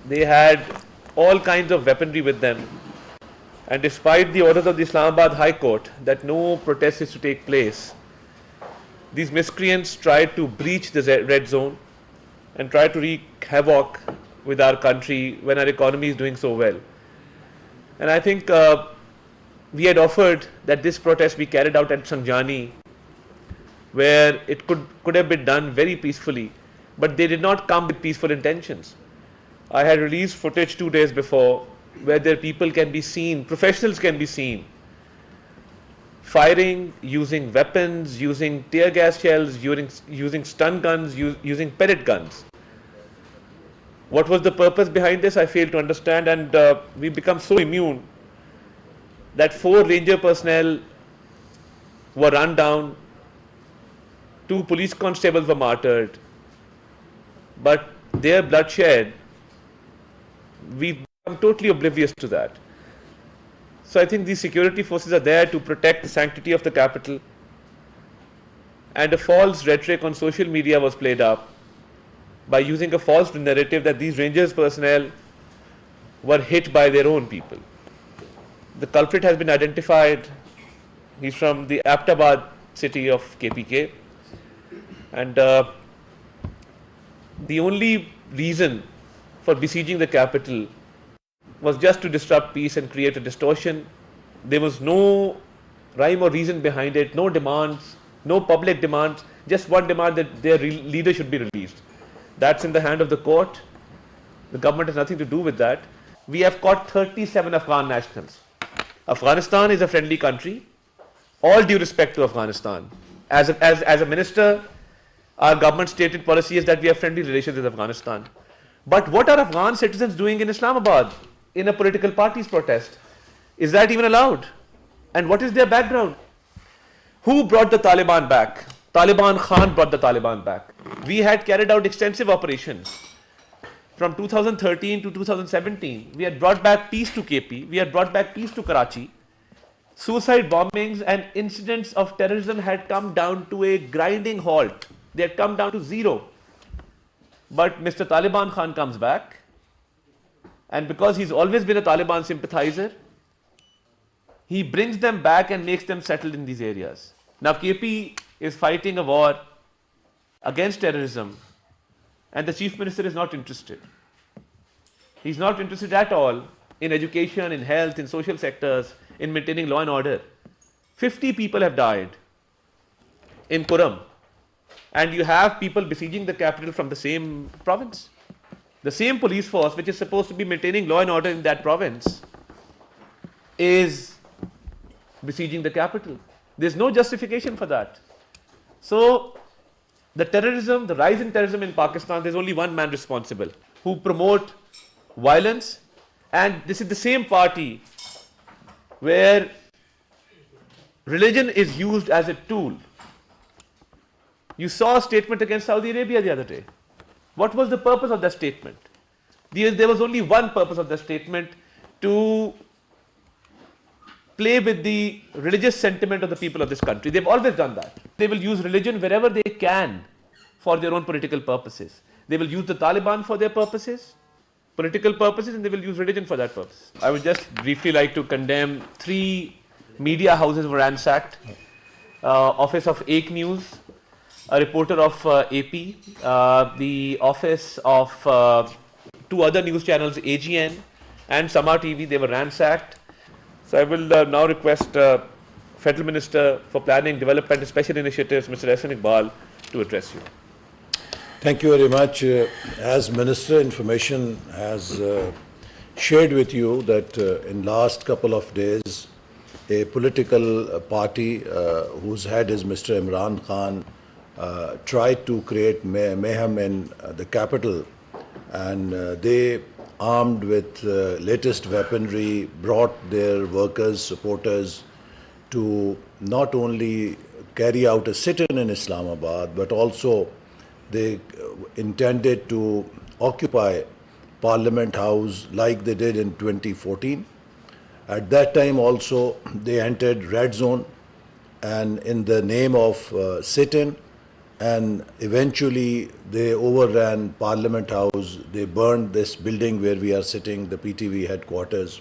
They had all kinds of weaponry with them. And despite the orders of the Islamabad High Court that no protest is to take place, these miscreants tried to breach the red zone and tried to wreak havoc with our country when our economy is doing so well. And I think we had offered that this protest be carried out at Sanjani, where it could have been done very peacefully, but they did not come with peaceful intentions. I had released footage 2 days before where their people can be seen, professionals can be seen, firing, using weapons, using tear gas shells, using stun guns, using pellet guns. What was the purpose behind this? I fail to understand, and we become so immune that 4 ranger personnel were run down, 2 police constables were martyred, but their bloodshed, we've become totally oblivious to that. So I think these security forces are there to protect the sanctity of the capital, and a false rhetoric on social media was played up by using a false narrative that these Rangers personnel were hit by their own people. The culprit has been identified. He's from the Ahmedabad city of KPK, and the only reason for besieging the capital was just to disrupt peace and create a distortion. There was no rhyme or reason behind it, no demands, no public demands, just one demand that their leader should be released. That's in the hand of the court. The government has nothing to do with that. We have caught 37 Afghan nationals. Afghanistan is a friendly country. All due respect to Afghanistan. As a minister, our government stated policy is that we have friendly relations with Afghanistan. But what are Afghan citizens doing in Islamabad in a political party's protest? Is that even allowed? And what is their background? Who brought the Taliban back? Taliban Khan brought the Taliban back. We had carried out extensive operations from 2013 to 2017. We had brought back peace to KP. We had brought back peace to Karachi. Suicide bombings and incidents of terrorism had come down to a grinding halt. They had come down to zero. But Mr. Taliban Khan comes back, and because he's always been a Taliban sympathizer, he brings them back and makes them settled in these areas. Now KP is fighting a war against terrorism, and the Chief Minister is not interested. He's not interested at all in education, in health, in social sectors, in maintaining law and order. 50 people have died in Kuram, and you have people besieging the capital from the same province. The same police force which is supposed to be maintaining law and order in that province is besieging the capital. There's no justification for that. So the terrorism, the rise in terrorism in Pakistan, there's only one man responsible who promote violence, and this is the same party where religion is used as a tool. You saw a statement against Saudi Arabia the other day. What was the purpose of that statement? There was only one purpose of the statement: to play with the religious sentiment of the people of this country. They've always done that. They will use religion wherever they can for their own political purposes. They will use the Taliban for their purposes, political purposes, and they will use religion for that purpose. I would just briefly like to condemn 3 media houses were ransacked. Office of Ek News, a reporter of AP, the office of 2 other news channels, AGN and Sama TV, they were ransacked. So I will now request Federal Minister for Planning, Development and Special Initiatives, Mr. Ahsan Iqbal, to address you. Thank you very much. As Minister, Information has shared with you that in last couple of days, a political party whose head is Mr. Imran Khan tried to create mayhem in the capital, and they, armed with latest weaponry, brought their workers, supporters to not only carry out a sit-in in Islamabad, but also they intended to occupy Parliament House like they did in 2014. At that time also they entered red zone, and in the name of sit-in and eventually they overran Parliament House. They burned this building where we are sitting, the PTV headquarters.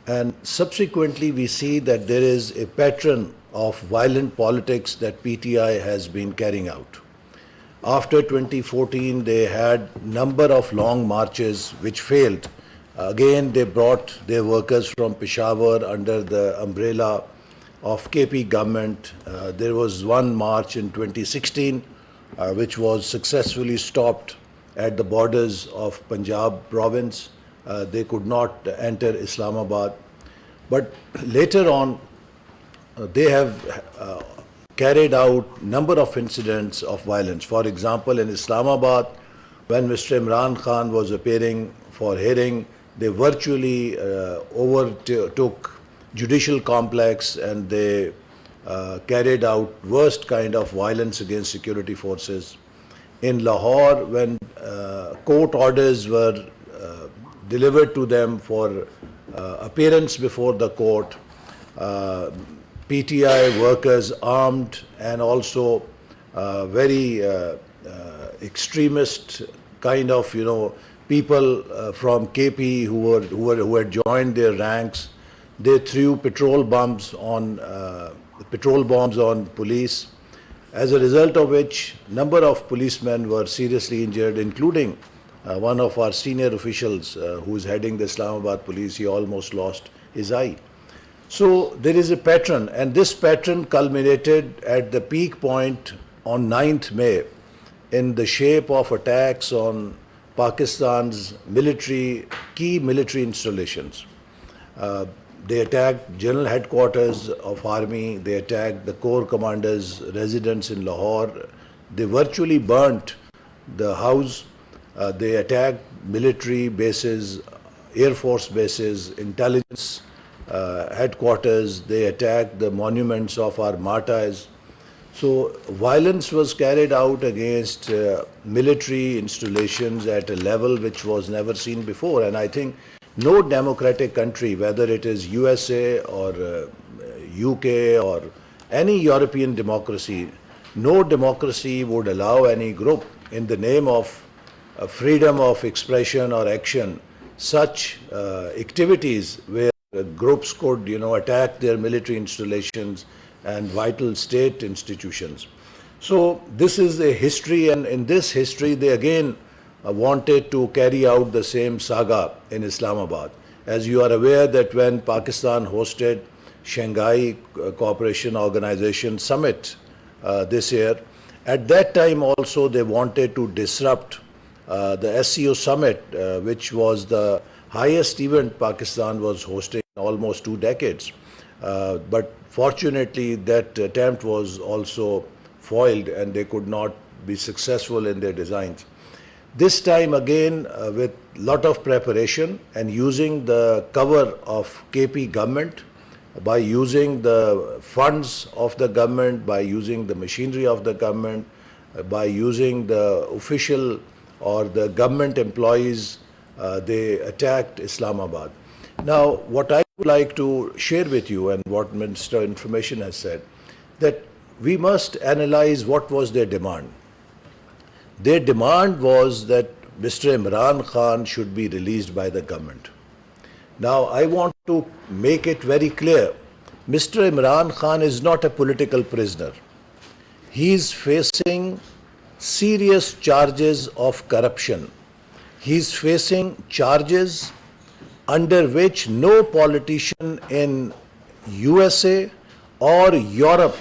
And subsequently, we see that there is a pattern of violent politics that PTI has been carrying out. After 2014, they had number of long marches which failed. Again, they brought their workers from Peshawar under the umbrella of KP government. There was one march in 2016 which was successfully stopped at the borders of Punjab province. They could not enter Islamabad. But later on, they have carried out number of incidents of violence. For example, in Islamabad, when Mr. Imran Khan was appearing for hearing, they virtually overtook judicial complex and they carried out worst kind of violence against security forces. In Lahore, when court orders were delivered to them for appearance before the court, PTI workers armed and also very extremist kind of people from KP who had joined their ranks. They threw petrol bombs on police, as a result of which number of policemen were seriously injured, including one of our senior officials who is heading the Islamabad police. He almost lost his eye. So there is a pattern, and this pattern culminated at the peak point on 9th May in the shape of attacks on Pakistan's key military installations. They attacked general headquarters of army, they attacked the corps commander's residence in Lahore, they virtually burnt the house, they attacked military bases, air force bases, intelligence headquarters, they attacked the monuments of our martyrs. So violence was carried out against military installations at a level which was never seen before, and I think no democratic country, whether it is USA or UK or any European democracy, no democracy would allow any group in the name of freedom of expression or action such activities where groups could attack their military installations and vital state institutions. So this is a history, and in this history they again wanted to carry out the same saga in Islamabad. As you are aware that when Pakistan hosted Shanghai Cooperation Organization Summit this year, at that time also they wanted to disrupt the SCO Summit, which was the highest event Pakistan was hosting in almost 2 decades. But fortunately that attempt was also foiled and they could not be successful in their designs. This time again with lot of preparation and using the cover of KP government, by using the funds of the government, by using the machinery of the government, by using the official or the government employees, they attacked Islamabad. Now, what I would like to share with you and what Minister Information has said, that we must analyze what was their demand. Their demand was that Mr. Imran Khan should be released by the government. Now, I want to make it very clear, Mr. Imran Khan is not a political prisoner. He is facing serious charges of corruption. He is facing charges under which no politician in USA or Europe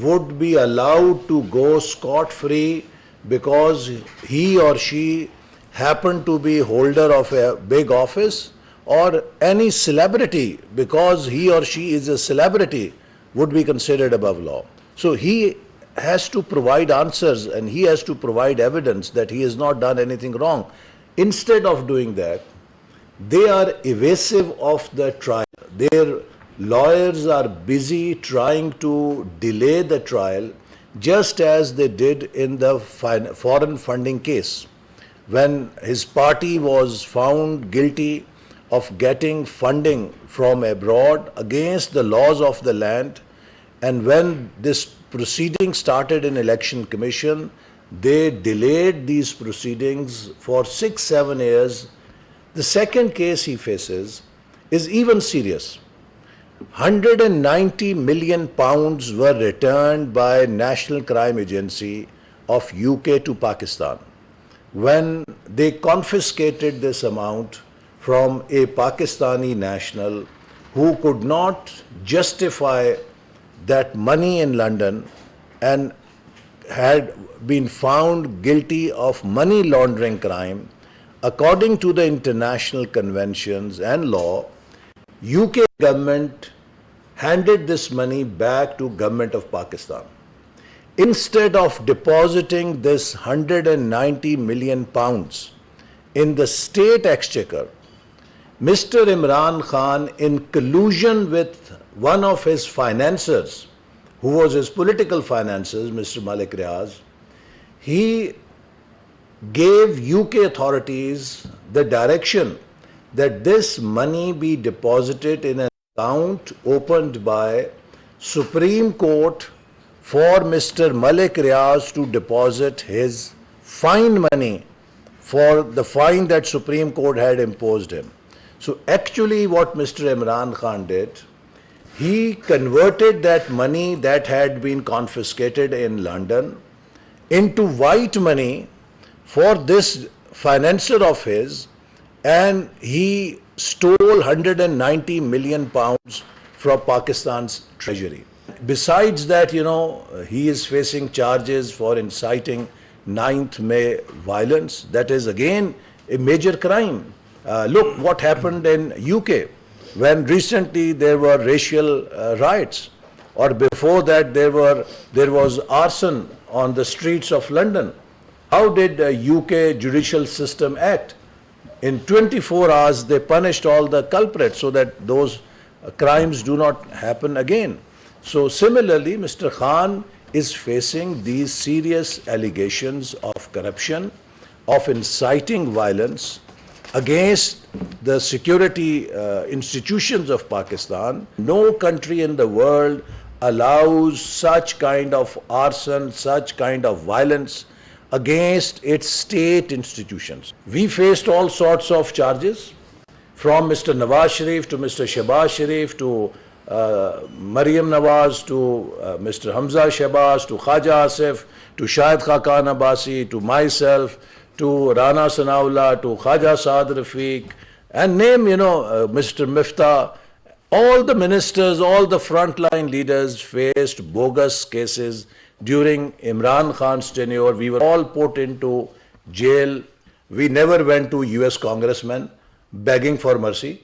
would be allowed to go scot-free because he or she happened to be holder of a big office, or any celebrity because he or she is a celebrity would be considered above law. So he has to provide answers and he has to provide evidence that he has not done anything wrong. Instead of doing that, they are evasive of the trial. Their lawyers are busy trying to delay the trial, just as they did in the foreign funding case, when his party was found guilty of getting funding from abroad against the laws of the land, and when this proceedings started in Election Commission. They delayed these proceedings for 6-7 years. The second case he faces is even serious. 190 million pounds were returned by National Crime Agency of UK to Pakistan when they confiscated this amount from a Pakistani national who could not justify that money in London and had been found guilty of money laundering crime. According to the international conventions and law, UK government handed this money back to government of Pakistan. Instead of depositing this 190 million pounds in the state exchequer, Mr. Imran Khan, in collusion with one of his financiers, who was his political financier, Mr. Malik Riaz, he gave UK authorities the direction that this money be deposited in an account opened by Supreme Court for Mr. Malik Riaz to deposit his fine money for the fine that Supreme Court had imposed him. So actually what Mr. Imran Khan did, he converted that money that had been confiscated in London into white money for this financier of his, and he stole 190 million pounds from Pakistan's treasury. Besides that, he is facing charges for inciting 9th May violence. That is again a major crime. Look what happened in UK when recently there were racial riots, or before that there was arson on the streets of London. How did the UK judicial system act? In 24 hours they punished all the culprits so that those crimes do not happen again. So similarly, Mr. Khan is facing these serious allegations of corruption, of inciting violence against the security institutions of Pakistan. No country in the world allows such kind of arson, such kind of violence against its state institutions. We faced all sorts of charges, from Mr. Nawaz Sharif to Mr. Shehbaz Sharif to Maryam Nawaz to Mr. Hamza Shehbaz to Khaja Asif to Shahid Khaqan Abbasi to myself to Rana Sanaullah to Khaja Saad Rafiq, and name, Mr. Miftah. All the ministers, all the frontline leaders faced bogus cases during Imran Khan's tenure. We were all put into jail. We never went to US congressmen begging for mercy.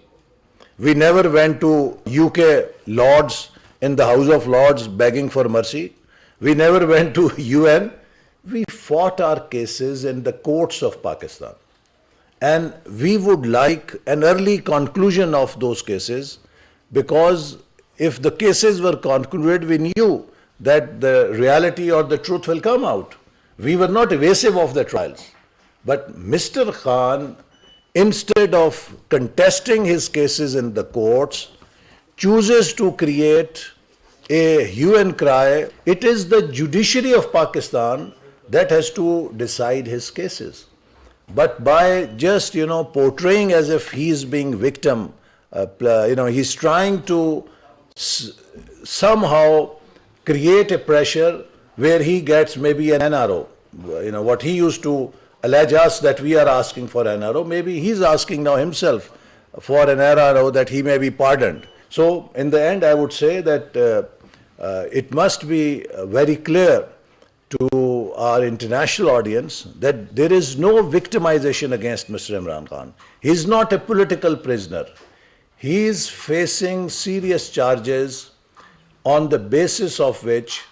We never went to UK Lords in the House of Lords begging for mercy. We never went to UN. We fought our cases in the courts of Pakistan. And we would like an early conclusion of those cases, because if the cases were concluded, we knew that the reality or the truth will come out. We were not evasive of the trials. But Mr. Khan, instead of contesting his cases in the courts, chooses to create a hue and cry. It is the judiciary of Pakistan that has to decide his cases. But by just, portraying as if he is being victim, he's trying to somehow create a pressure where he gets maybe an NRO. What he used to allege us that we are asking for NRO, maybe he's asking now himself for an NRO that he may be pardoned. So in the end, I would say that it must be very clear to our international audience that there is no victimization against Mr. Imran Khan. He is not a political prisoner. He is facing serious charges on the basis of which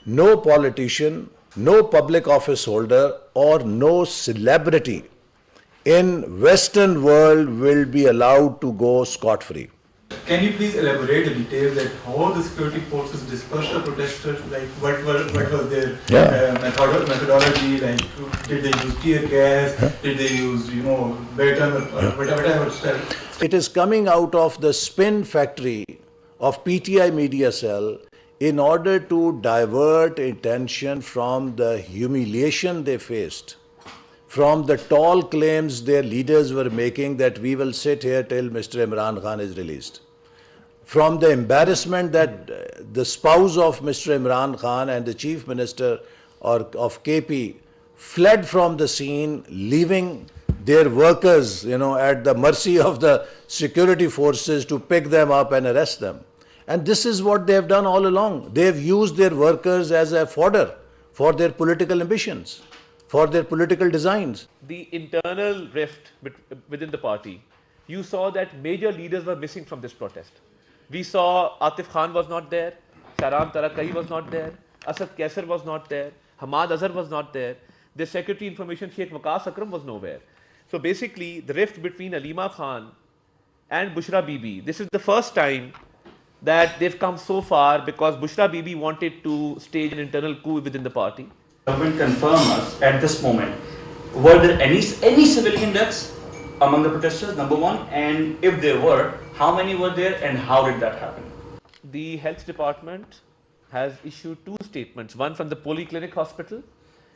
no politician, no public office holder, or no celebrity in Western world will be allowed to go scot-free. Can you please elaborate the details that how the security forces dispersed the protesters? Like what was their methodology? Like did they use tear gas? Did they use baton or whatever stuff? It is coming out of the spin factory of PTI media cell in order to divert attention from the humiliation they faced, from the tall claims their leaders were making that we will sit here till Mr. Imran Khan is released, from the embarrassment that the spouse of Mr. Imran Khan and the chief minister of KP fled from the scene, leaving their workers, at the mercy of the security forces to pick them up and arrest them. And this is what they have done all along. They have used their workers as a fodder for their political ambitions, for their political designs. The internal rift within the party, you saw that major leaders were missing from this protest. We saw Atif Khan was not there, Tarar And Ahsan was not there, Asad Kaisar was not there, Hamad Azhar was not there, the Secretary Information Sheikh Waqas Akram was nowhere. So basically, the rift between Alima Khan and Bushra Bibi, this is the first time that they've come so far because Bushra Bibi wanted to stage an internal coup within the party. Government confirm us at this moment, were there any civilian deaths among the protesters, number one, and if there were, how many were there and how did that happen? The health department has issued two statements, one from the Polyclinic Hospital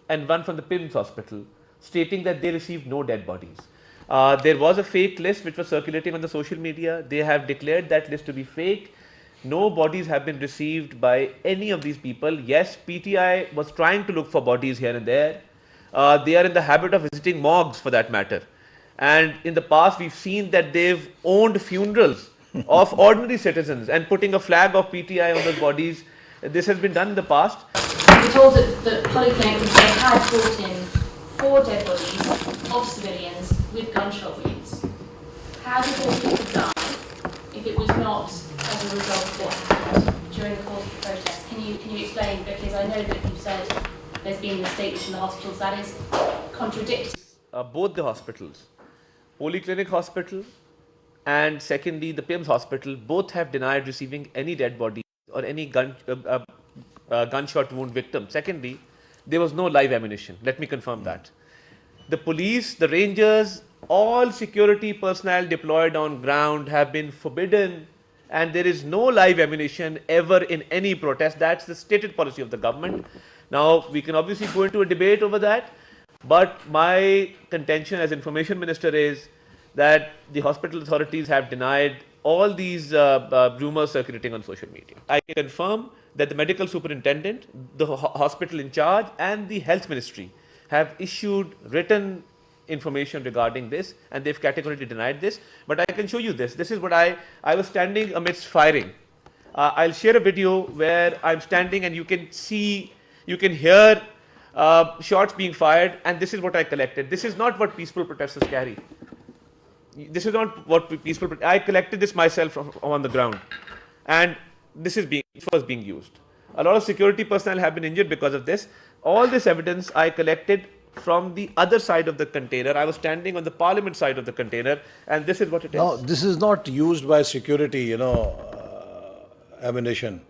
and one from the PIMS Hospital, stating that they received no dead bodies. There was a fake list which was circulating on the social media. They have declared that list to be fake. No bodies have been received by any of these people. Yes, PTI was trying to look for bodies here and there. They are in the habit of visiting morgues for that matter. And in the past, we've seen that they've owned funerals of ordinary citizens and putting a flag of PTI on those bodies. This has been done in the past. We're told that the Polyclinic they had brought in 4 dead bodies of civilians with gunshot wounds. How did those people die if it was not as a result of what happened during the course of the protest? Can you explain? Because I know that you've said there's been a statement from the hospitals that is contradicting. Both the hospitals, Polyclinic Hospital and secondly the PIMS Hospital, both have denied receiving any dead body or any gunshot wound victim. Secondly, there was no live ammunition. Let me confirm that. The police, the rangers, all security personnel deployed on ground have been forbidden, and there is no live ammunition ever in any protest. That's the stated policy of the government. Now, we can obviously go into a debate over that, but my contention as information minister is that the hospital authorities have denied all these rumors circulating on social media. I can confirm that the medical superintendent, the hospital in charge, and the health ministry have issued written information regarding this, and they've categorically denied this. But I can show you this. This is what I was standing amidst firing. I'll share a video where I'm standing and you can see, you can hear shots being fired, and this is what I collected. This is not what peaceful protesters carry. This is not what peaceful. I collected this myself on the ground, and this was being used. A lot of security personnel have been injured because of this. All this evidence I collected from the other side of the container. I was standing on the parliament side of the container, and this is what it is. No, this is not used by security, ammunition.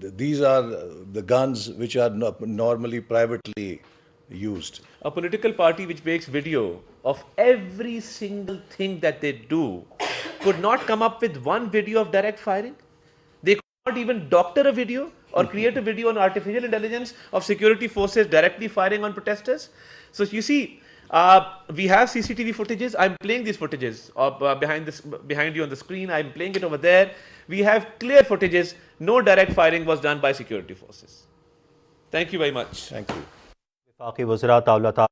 These are the guns which are normally privately used. A political party which makes video of every single thing that they do could not come up with one video of direct firing. They could not even doctor a video or create a video on artificial intelligence of security forces directly firing on protesters. So you see, we have CCTV footages. I'm playing these footages behind you on the screen. I'm playing it over there. We have clear footages. No direct firing was done by security forces. Thank you very much. Thank you. वफाकी वज़रा ताउला